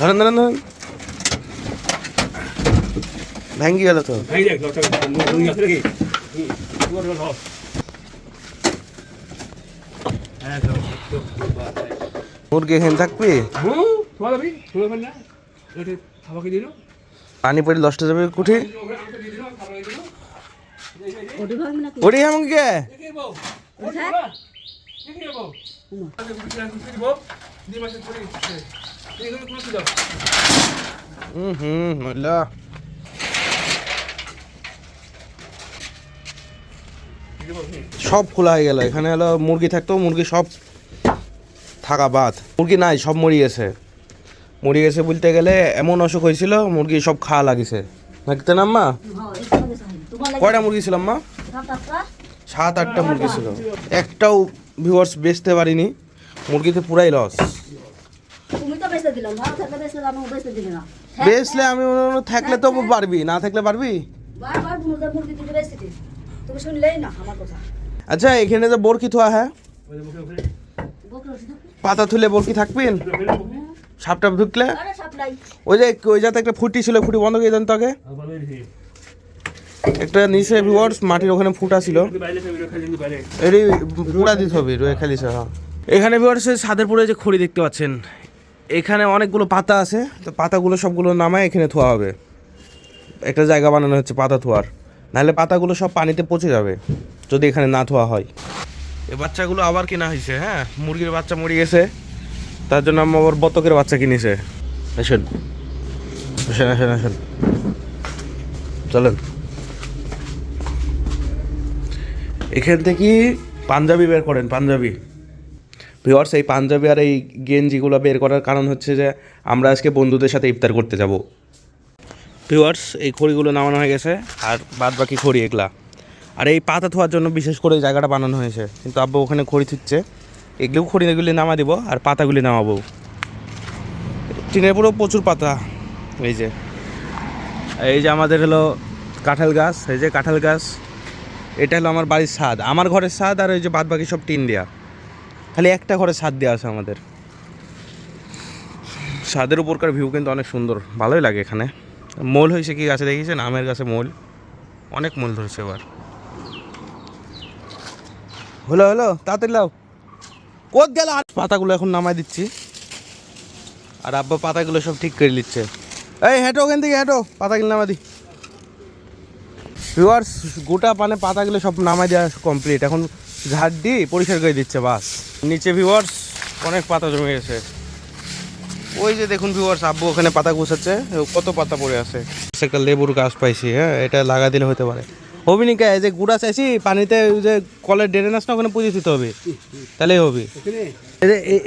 ধরেন ধরেন ধরেন, ভেঙে গেল তো। মুরগি এখানে থাকবি, পানি পড়ে নষ্ট যাবে কুঠি। ওটি এমন কে সব খোলা হয়ে গেল। এখানে হলো মুরগি থাকতো, মুরগি সব থাকা বাদ, মুরগি নাই, সব মরি গেছে। মরি গেছে বলতে গেলে এমন অসুখ হয়েছিল, মুরগি সব খাওয়া লাগিছে। দেখতে না আম্মা? কয়টা মুরগি ছিল আম্মা? 7-8টা মুরগি ছিল, একটাও ভিউয়ার্স বেচতে পারিনি। মুরগিতে পুরাই লস। বেচলে আমি থাকলে তো পারবি, না থাকলে পারবি। আচ্ছা এখানে যে বরকি থোয়া হ্যাঁ, পাতা তুলে বরকি থাকবেন সাপটা ঢুকলে। ওই যে ওই যাতে একটা ফুটি ছিল, ফুটি বন্ধ করে দেন তো আগে। একটা নিচে ভিউয়ার্স মাটির ওখানে ফুটা ছিল, এটি পুরা দিতে হবে রয়ে খালিছে। হ্যাঁ এখানে ভিউয়ার্স ছাদের পরে যে খড়ি দেখতে পাচ্ছেন, এখানে অনেকগুলো পাতা আছে, তো পাতাগুলো সবগুলো নামায় এখানে থোয়া হবে। একটা জায়গা বানানো হচ্ছে পাতা থোয়ার, নাহলে পাতাগুলো সব পানিতে পচে যাবে যদি এখানে না থোয়া হয়। এই বাচ্চাগুলো আবার কেনা হয়েছে। হ্যাঁ মুরগির বাচ্চা মরে গেছে, তার জন্য আমি আবার বতকের বাচ্চা কিনেছে। আসেন আসেন আসেন আসেন, চলেন। এখান থেকে পাঞ্জাবি বের করেন, পাঞ্জাবি। ভিউয়ার্স এই পাঞ্জাবি আর এই গেঞ্জিগুলো বের করার কারণ হচ্ছে যে আমরা আজকে বন্ধুদের সাথে ইফতার করতে যাব। ভিউয়ার্স এই খড়িগুলো নামানো হয়ে গেছে, আর বাদ বাকি খড়ি এগুলা। আর এই পাতা ধোয়ার জন্য বিশেষ করে জায়গাটা বানানো হয়েছে, কিন্তু আব্বু ওখানে খড়ি থুচ্ছে। এগুলো খড়িগুলি নামা দিব আর পাতাগুলি নামাবো। টিনের পুরো প্রচুর পাতা। এই যে আমাদের হলো কাঁঠাল গাছ, এই যে কাঁঠাল গাছ। এটা হলো আমার বাড়ির ছাদ, আমার ঘরের ছাদ। আর ওই যে বাদ বাকি সব টিন দেওয়া, খালি একটা ঘরে ছাদ দেওয়া আছে আমাদের। ছাদের উপরকার ভিউ কিন্তু অনেক সুন্দর, ভালোই লাগে এখানে। মোল হয়েছে কি গাছে দেখিয়েছেন? আমের গাছে মোল, অনেক মোল ধরেছে এবার। হলো হলো তাড়াতাড়ি লাও, কোত গেল? পাতাগুলো এখন নামাই দিচ্ছি, আর আব্বা পাতাগুলো সব ঠিক করে নিচ্ছে। এই হেঁটো ওখান থেকে হেঁটো, পাতাগুলো নামা দি। ভিউয়ার্স গোটা পানে পাতাগুলো সব নামাই দেওয়া কমপ্লিট, এখন ঝাড় দিয়ে পরিষ্কার করে দিচ্ছে বাস। নিচে ভিউয়ার্স অনেক পাতা জমে গেছে। ওই যে দেখুন ভিউয়ার্স, আব্বু ওখানে পাতা গুছাচ্ছে, কত পাতা পড়ে আছে। একটা লেবুর গাছ পাইছি, হ্যাঁ এটা লাগা দিলে হতে পারে। হবি নি কে? যে গুড়া চাইছি পানিতে, ওই যে কলের ড্রেন আছে না, ওখানে পুঁজে দিতে হবে, তাহলেই হবে।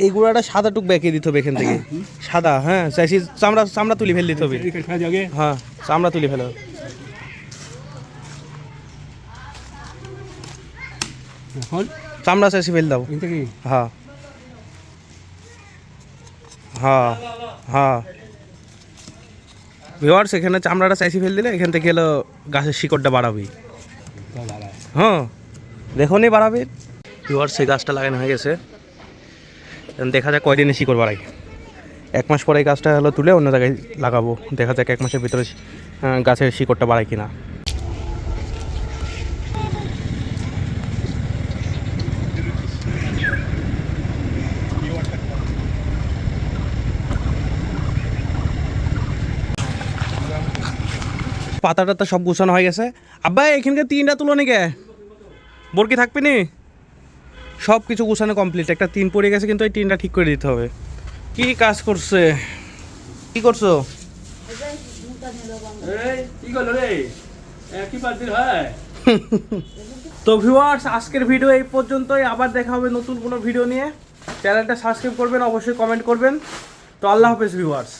এই গুঁড়াটা সাদা টুক বেঁকে দিতে হবে এখান থেকে, সাদা। হ্যাঁ চাইছি চামড়া, চামড়া তুলি ফেলে দিতে হবে। হ্যাঁ চামড়া তুলি ফেলে, চামড়া চাইছি ফেলে দাও। হ্যাঁ হ্যাঁ হ্যাঁ ভিউয়ার্স এখানে চামড়াটা চাইছি ফেলে দিলে এখান থেকে এলো গাছের শিকড়টা বাড়াবি। হ্যাঁ দেখো নি বাড়াবি। ভিউয়ার্স সেই গাছটা লাগানো হয়ে গেছে, দেখা যাক কয়দিনে শিকড় বাড়াই। 1 মাস পরে এই গাছটা হলো তুলে অন্য জায়গায় লাগাবো, দেখা যাক 1 মাসের ভিতরে গাছের শিকড়টা বাড়ায় কিনা। পাতাটা তো সব গুছানো হয়ে গেছে। আব্বা এখানকার 3টা তুলো নাকি বরকি থাকবি নি? সব কিছু গুছানো কমপ্লিট, একটা 3 পড়ে গেছে, কিন্তু এই 3টা ঠিক করে দিতে হবে। কি কাজ করছে, কি করছো? তো ভিউয়ার্স আজকের ভিডিও এই পর্যন্তই, আবার দেখা হবে নতুন কোনো ভিডিও নিয়ে। চ্যানেলটা সাবস্ক্রাইব করবেন, অবশ্যই কমেন্ট করবেন। তো আল্লাহ হাফেজ ভিউয়ার্স।